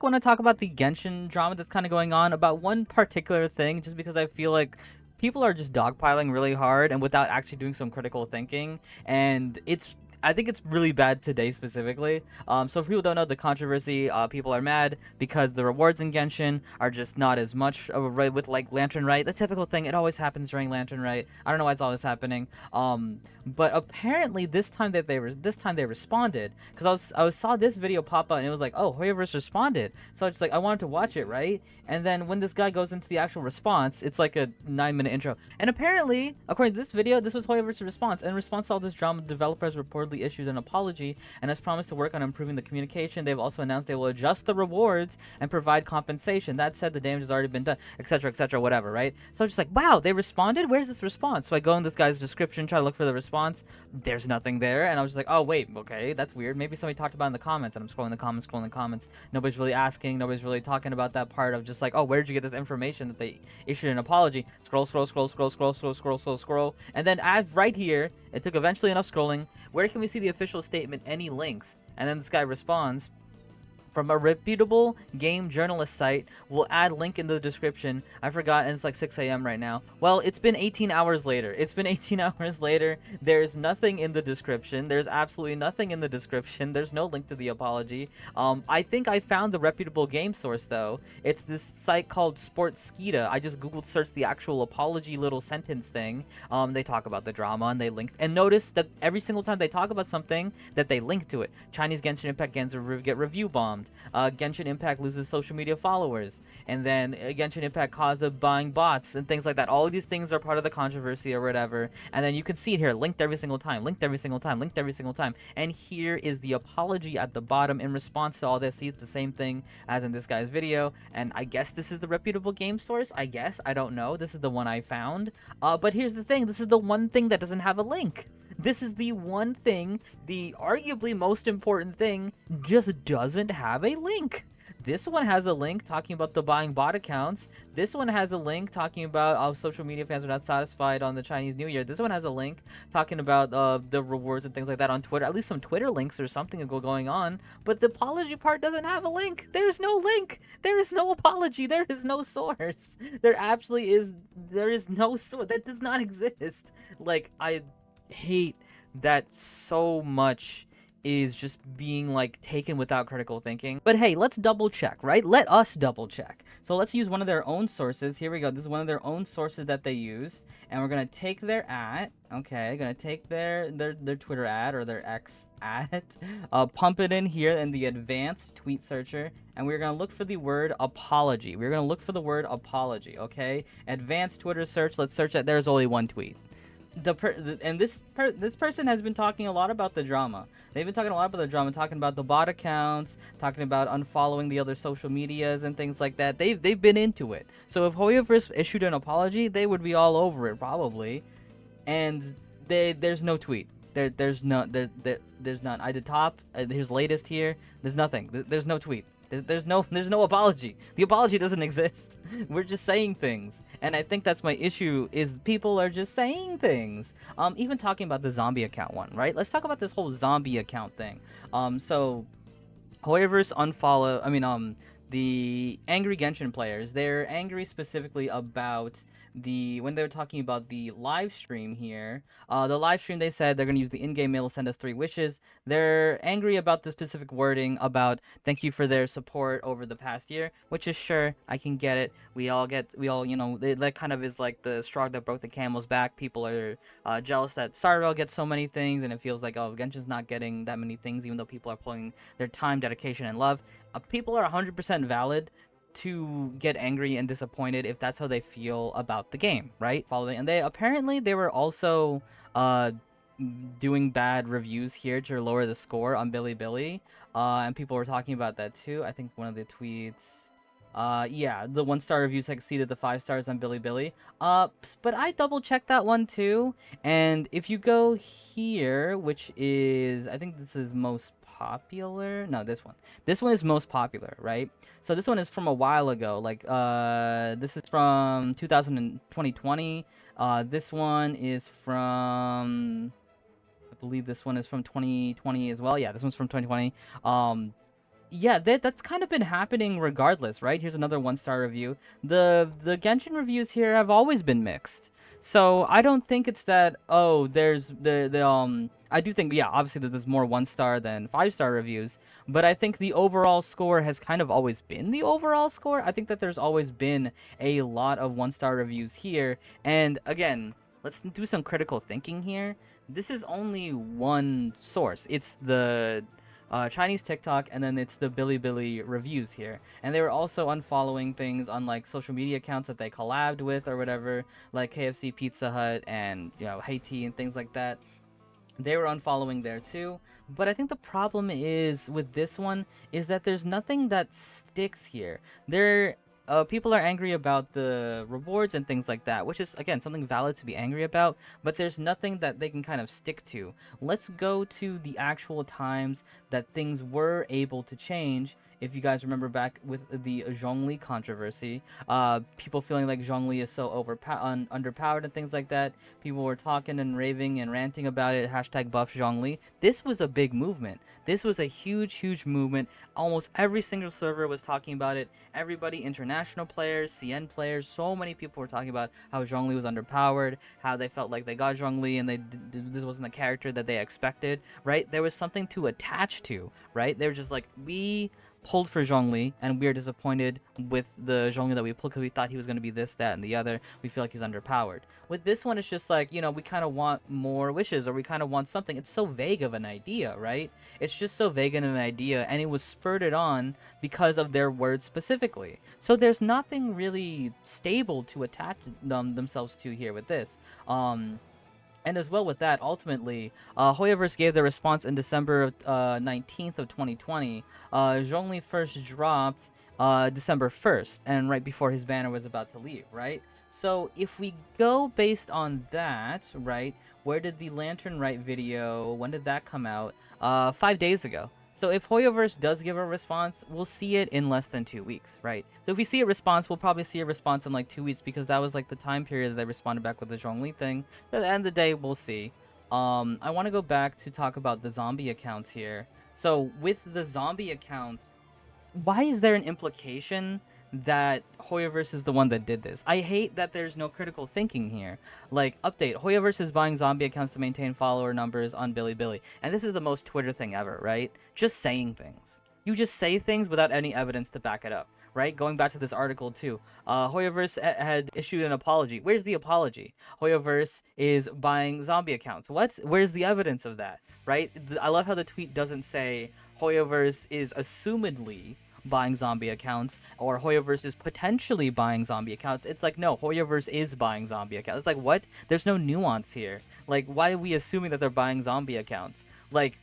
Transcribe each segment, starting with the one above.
want to talk about the Genshin drama that's kind of going on about one particular thing, just because I feel like people are just dogpiling really hard and without actually doing some critical thinking, and I think it's really bad today specifically. So if people don't know the controversy, people are mad because the rewards in Genshin are just not as much of a with like Lantern Rite, the typical thing. It always happens during Lantern Rite. I don't know why it's always happening. But apparently this time they responded, because I saw this video pop up and it was like, oh, Hoyoverse responded. So I was just like, I wanted to watch it, right? And then when this guy goes into the actual response, it's like a 9-minute intro. And apparently, according to this video, this was Hoyoverse's response. In response to all this drama, the developer has reportedly issued an apology and has promised to work on improving the communication. They've also announced they will adjust the rewards and provide compensation. That said, the damage has already been done, etc., whatever, right? So I'm just like, wow, they responded? Where's this response? So I go in this guy's description, try to look for the response. There's nothing there. And I was just like, oh, wait, okay, that's weird. Maybe somebody talked about it in the comments. And I'm scrolling the comments. Nobody's really asking. Nobody's really talking about that part of just like, oh, where did you get this information that they issued an apology? Scroll. And then right here, it took eventually enough scrolling. Where can we see the official statement? Any links? And then this guy responds, from a reputable game journalist site. We'll add link in the description. I forgot, and it's like 6 a.m. right now. Well, it's been 18 hours later. There's nothing in the description. There's absolutely nothing in the description. There's no link to the apology. I think I found the reputable game source, though. It's this site called Sportskeeda. I just Googled searched the actual apology little sentence thing. They talk about the drama, and they linked. And notice that every single time they talk about something, that they link to it. Chinese Genshin Impact games get review bombed. Genshin Impact loses social media followers, and then Genshin Impact cause of buying bots and things like that. All of these things are part of the controversy or whatever, and then you can see it here, linked every single time. And here is the apology at the bottom in response to all this. See, it's the same thing as in this guy's video, and I guess this is the reputable game source. I don't know. This is the one I found. But here's the thing. This is the one thing that doesn't have a link. This is the one thing, the arguably most important thing, just doesn't have a link. This one has a link talking about the buying bot accounts. This one has a link talking about how social media fans are not satisfied on the Chinese New Year. This one has a link talking about the rewards and things like that on Twitter. At least some Twitter links or something going on. But the apology part doesn't have a link. There's no link. There is no apology. There is no source. There is no source. That does not exist. Like, I hate that so much is just being like taken without critical thinking. But hey, let's double check, right? Let us double check. So let's use one of their own sources. Here we go. This is one of their own sources that they used, and we're gonna take their at. Okay, gonna take their Twitter ad or their X ad, pump it in here in the advanced tweet searcher, and we're gonna look for the word apology. We're gonna look for the word apology. Okay, advanced Twitter search. Let's search that. There's only one tweet. This person has been talking a lot about the drama. They've been talking a lot about the drama, talking about the bot accounts, talking about unfollowing the other social medias and things like that. They've been into it. So if Hoyoverse issued an apology, they would be all over it probably. And there's no tweet. There's none. At the top, here's latest here. There's nothing. There's no tweet. There's no apology. The apology doesn't exist. We're just saying things, and I think that's my issue. Is people are just saying things. Even talking about the zombie account one, right? Let's talk about this whole zombie account thing. So, Hoyoverse the angry Genshin players. They're angry specifically about when they were talking about the live stream here. The live stream, they said they're going to use the in-game mail to send us 3 wishes. They're angry about the specific wording about thank you for their support over the past year, which is sure, I can get it. We all, that kind of is like the straw that broke the camel's back. People are jealous that Starville gets so many things, and it feels like, oh, Genshin's not getting that many things, even though people are putting their time, dedication, and love. People are 100% valid to get angry and disappointed if that's how they feel about the game, right? And they were also doing bad reviews here to lower the score on Bilibili, and people were talking about that too. I think one of the tweets, yeah, the 1-star reviews exceeded the 5 stars on Bilibili. But I double checked that one too, and if you go here, which is, I think this is most popular. No, this one is most popular, right? So this one is from a while ago. Like, this is from 2020. This one is from, I believe this one is from 2020 as well. Yeah, this one's from 2020. Yeah, that's kind of been happening regardless, right? Here's another 1-star review. The Genshin reviews here have always been mixed. So I don't think it's that, oh, there's the I do think, yeah, obviously there's more 1-star than 5-star reviews, but I think the overall score has kind of always been the overall score. I think that there's always been a lot of 1-star reviews here. And again, let's do some critical thinking here. This is only one source. It's the Chinese TikTok, and then it's the Bilibili reviews here. And they were also unfollowing things on like social media accounts that they collabed with or whatever, like KFC, Pizza Hut, and Haiti and things like that. They were unfollowing there too. But I think the problem is with this one is that there's nothing that sticks here. People are angry about the rewards and things like that, which is again something valid to be angry about. But there's nothing that they can kind of stick to. Let's go to the actual times that things were able to change. If you guys remember back with the Zhongli controversy, people feeling like Zhongli is so underpowered and things like that. People were talking and raving and ranting about it. Hashtag buff Zhongli. This was a big movement. This was a huge, huge movement. Almost every single server was talking about it. Everybody, international players, CN players, so many people were talking about how Zhongli was underpowered, how they felt like they got Zhongli and this wasn't the character that they expected, right? There was something to attach to, right? They were just like, we pulled for Zhongli, and we are disappointed with the Zhongli that we pulled because we thought he was going to be this, that, and the other. We feel like he's underpowered. With this one, it's just like, we kind of want more wishes, or we kind of want something. It's so vague of an idea, right? It's just so vague of an idea, and it was spurred on because of their words specifically. So there's nothing really stable to attach themselves to here with this. And as well with that, ultimately, Hoyoverse gave their response in December 19th of 2020. Zhongli first dropped December 1st, and right before his banner was about to leave, right? So if we go based on that, right, where did the Lantern Right video, when did that come out? 5 days ago. So if Hoyoverse does give a response, we'll see it in less than 2 weeks, right? So if we see a response, we'll probably see a response in like 2 weeks because that was like the time period that they responded back with the Zhongli thing. So at the end of the day, we'll see. I want to go back to talk about the zombie accounts here. So with the zombie accounts, why is there an implication that Hoyoverse is the one that did this? I hate that there's no critical thinking here. Like, update, Hoyoverse is buying zombie accounts to maintain follower numbers on Bilibili. And this is the most Twitter thing ever, right? Just saying things. You just say things without any evidence to back it up, right? Going back to this article too, Hoyoverse had issued an apology. Where's the apology? Hoyoverse is buying zombie accounts. What? Where's the evidence of that, right? I love how the tweet doesn't say Hoyoverse is assumedly buying zombie accounts or Hoyoverse is potentially buying zombie accounts. It's like, no, Hoyoverse is buying zombie accounts. It's like, what? There's no nuance here. Like, why are we assuming that they're buying zombie accounts? Like,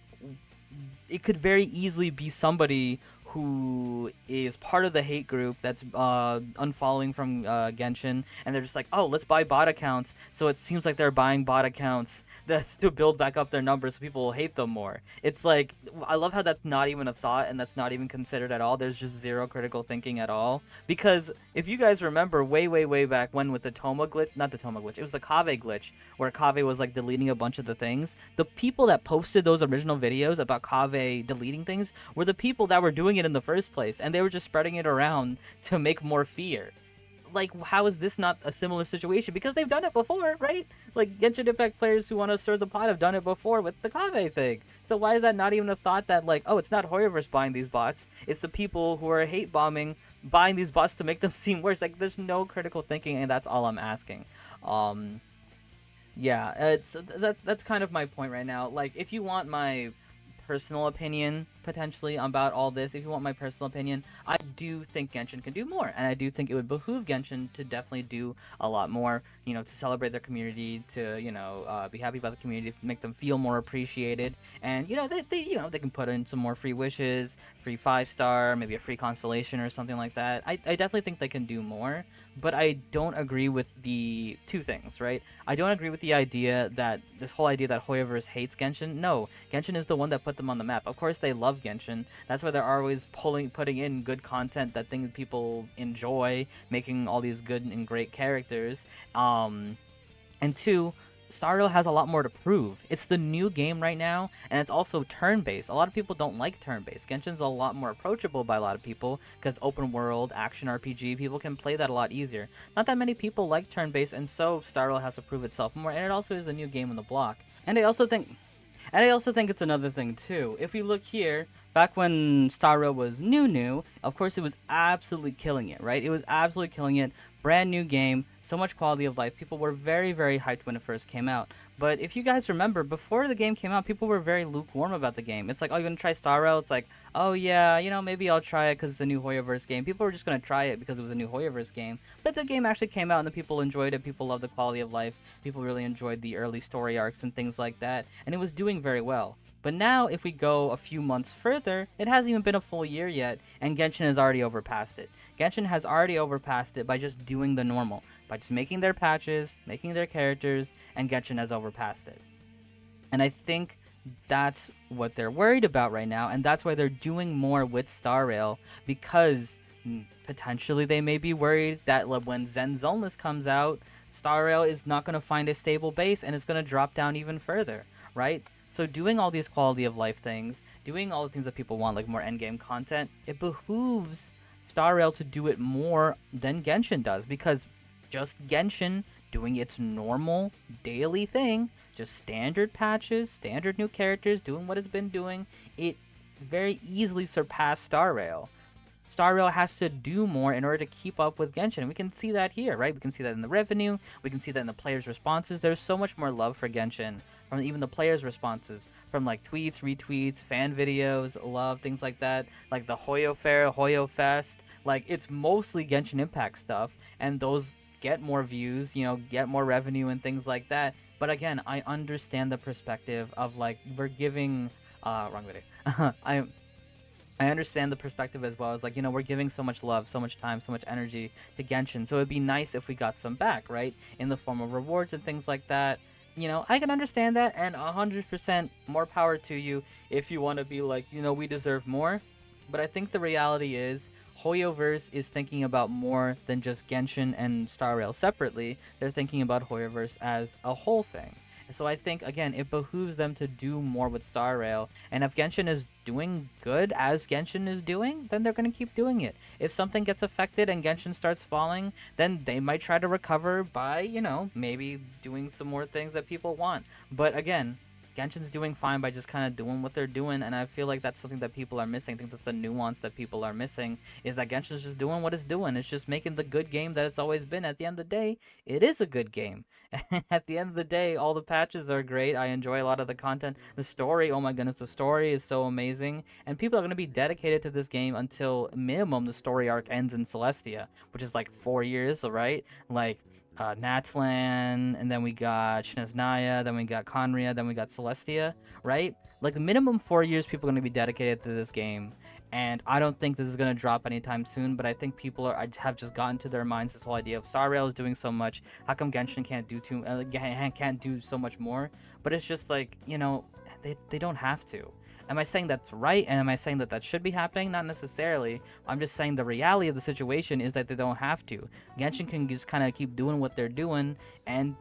it could very easily be somebody who is part of the hate group that's unfollowing from Genshin, and they're just like, oh, let's buy bot accounts, so it seems like they're buying bot accounts that's to build back up their numbers so people will hate them more. It's like, I love how that's not even a thought, and that's not even considered at all. There's just zero critical thinking at all, because if you guys remember way, way, way back when with the Toma glitch, not the Toma glitch, it was the Kave glitch, where Kave was like deleting a bunch of the things, the people that posted those original videos about Kave deleting things were the people that were doing it in the first place, and they were just spreading it around to make more fear. Like, how is this not a similar situation? Because they've done it before, right? Like, Genshin Impact players who want to stir the pot have done it before with the Kave thing. So why is that not even a thought that, like, oh, it's not Hoyoverse buying these bots, it's the people who are hate bombing buying these bots to make them seem worse? Like, there's no critical thinking, and that's all I'm asking. Yeah, that's kind of my point right now. Like, if you want my personal opinion potentially about all this, if you want my personal opinion, I do think Genshin can do more, and I do think it would behoove Genshin to definitely do a lot more, to celebrate their community, to be happy about the community, make them feel more appreciated, and they can put in some more free wishes, free 5-star, maybe a free constellation or something like that. I definitely think they can do more, but I don't agree with the two things, right? I don't agree with the idea that this whole idea that Hoyoverse hates Genshin. No, Genshin is the one that put them on the map. Of course they love Genshin. That's why they're always putting in good content that people enjoy, making all these good and great characters. And two, Star Rail has a lot more to prove. It's the new game right now, and it's also turn-based. A lot of people don't like turn-based. Genshin's a lot more approachable by a lot of people because open world, action RPG, people can play that a lot easier. Not that many people like turn-based, and so Star Rail has to prove itself more, and it also is a new game on the block. And I also think it's another thing too. If we look here, back when Star Rail was new, of course it was absolutely killing it, right? It was absolutely killing it. Brand new game, so much quality of life. People were very, very hyped when it first came out. But if you guys remember, before the game came out, people were very lukewarm about the game. It's like, oh, you're gonna try Star Rail? It's like, oh yeah, maybe I'll try it because it's a new Hoyoverse game. People were just gonna try it because it was a new Hoyoverse game. But the game actually came out and the people enjoyed it. People loved the quality of life. People really enjoyed the early story arcs and things like that. And it was doing very well. But now, if we go a few months further, it hasn't even been a full year yet, and Genshin has already overpassed it. Genshin has already overpassed it by just doing the normal, by just making their patches, making their characters, and Genshin has overpassed it. And I think that's what they're worried about right now, and that's why they're doing more with Star Rail, because potentially they may be worried that when Zen Zoneless comes out, Star Rail is not going to find a stable base, and it's going to drop down even further, right? So doing all these quality of life things, doing all the things that people want, like more endgame content, it behooves Star Rail to do it more than Genshin does, because just Genshin doing its normal daily thing, just standard patches, standard new characters, doing what it's been doing, it very easily surpassed Star Rail. Star Rail has to do more in order to keep up with Genshin. We can see that here, right? We can see that in the revenue. We can see that in the players' responses. There's so much more love for Genshin from even the players' responses, from like tweets, retweets, fan videos, love, things like that. Like the Hoyo Fair, Hoyo Fest. Like, it's mostly Genshin Impact stuff, and those get more views, get more revenue and things like that. But again, I understand the perspective of like, we're giving wrong video. I understand the perspective as well as like, we're giving so much love, so much time, so much energy to Genshin. So it'd be nice if we got some back, right? In the form of rewards and things like that. I can understand that, and 100% more power to you if you want to be like, we deserve more. But I think the reality is Hoyoverse is thinking about more than just Genshin and Star Rail separately. They're thinking about Hoyoverse as a whole thing. So I think, again, it behooves them to do more with Star Rail. And if Genshin is doing good as Genshin is doing, then they're going to keep doing it. If something gets affected and Genshin starts falling, then they might try to recover by, maybe doing some more things that people want. But again, Genshin's doing fine by just kind of doing what they're doing, and I feel like that's something that people are missing. I think that's the nuance that people are missing, is that Genshin's just doing what it's doing. It's just making the good game that it's always been. At the end of the day, it is a good game. At the end of the day, all the patches are great. I enjoy a lot of the content. The story, oh my goodness, the story is so amazing, and people are going to be dedicated to this game until minimum the story arc ends in Celestia, which is like 4 years, right? Like, Natslan, and then we got Shnesnaya, then we got Conria, then we got Celestia, right? Like, the minimum 4 years people are going to be dedicated to this game, and I don't think this is going to drop anytime soon, but I think people have just gotten to their minds this whole idea of Star Rail is doing so much, how come Genshin can't do so much more? But it's just like, they don't have to. Am I saying that's right, and am I saying that should be happening? Not necessarily. I'm just saying the reality of the situation is that they don't have to. Genshin can just kind of keep doing what they're doing, and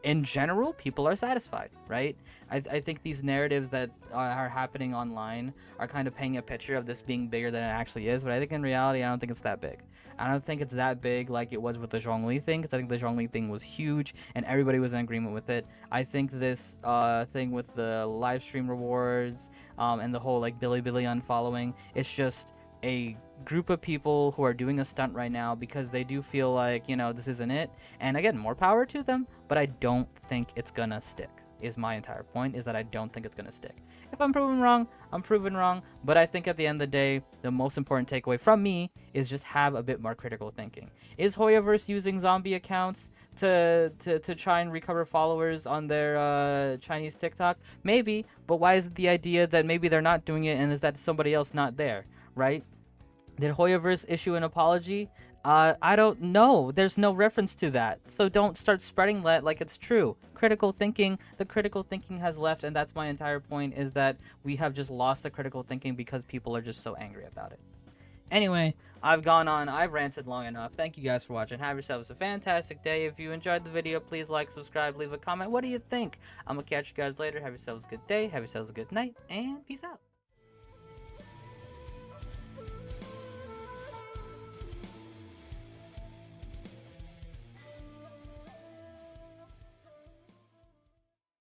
in general, people are satisfied, right? I think these narratives that are happening online are kind of painting a picture of this being bigger than it actually is, but I think in reality, I don't think it's that big. I don't think it's that big like it was with the Zhongli thing, because I think the Zhongli thing was huge and everybody was in agreement with it. I think this thing with the live stream rewards and the whole like Billy unfollowing, it's just a group of people who are doing a stunt right now because they do feel like, this isn't it. And again, more power to them, but I don't think it's gonna stick, is my entire point, is that I don't think it's gonna stick. If I'm proven wrong, I'm proven wrong, but I think at the end of the day, the most important takeaway from me is just have a bit more critical thinking. Is Hoyoverse using zombie accounts to try and recover followers on their Chinese TikTok? Maybe, but why is it the idea that maybe they're not doing it and is that somebody else not there, right? Did Hoyoverse issue an apology? I don't know. There's no reference to that. So don't start spreading that like it's true. The critical thinking has left, and that's my entire point, is that we have just lost the critical thinking because people are just so angry about it. Anyway, I've gone on, I've ranted long enough. Thank you guys for watching. Have yourselves a fantastic day. If you enjoyed the video, please like, subscribe, leave a comment. What do you think? I'm gonna catch you guys later. Have yourselves a good day, have yourselves a good night, and peace out.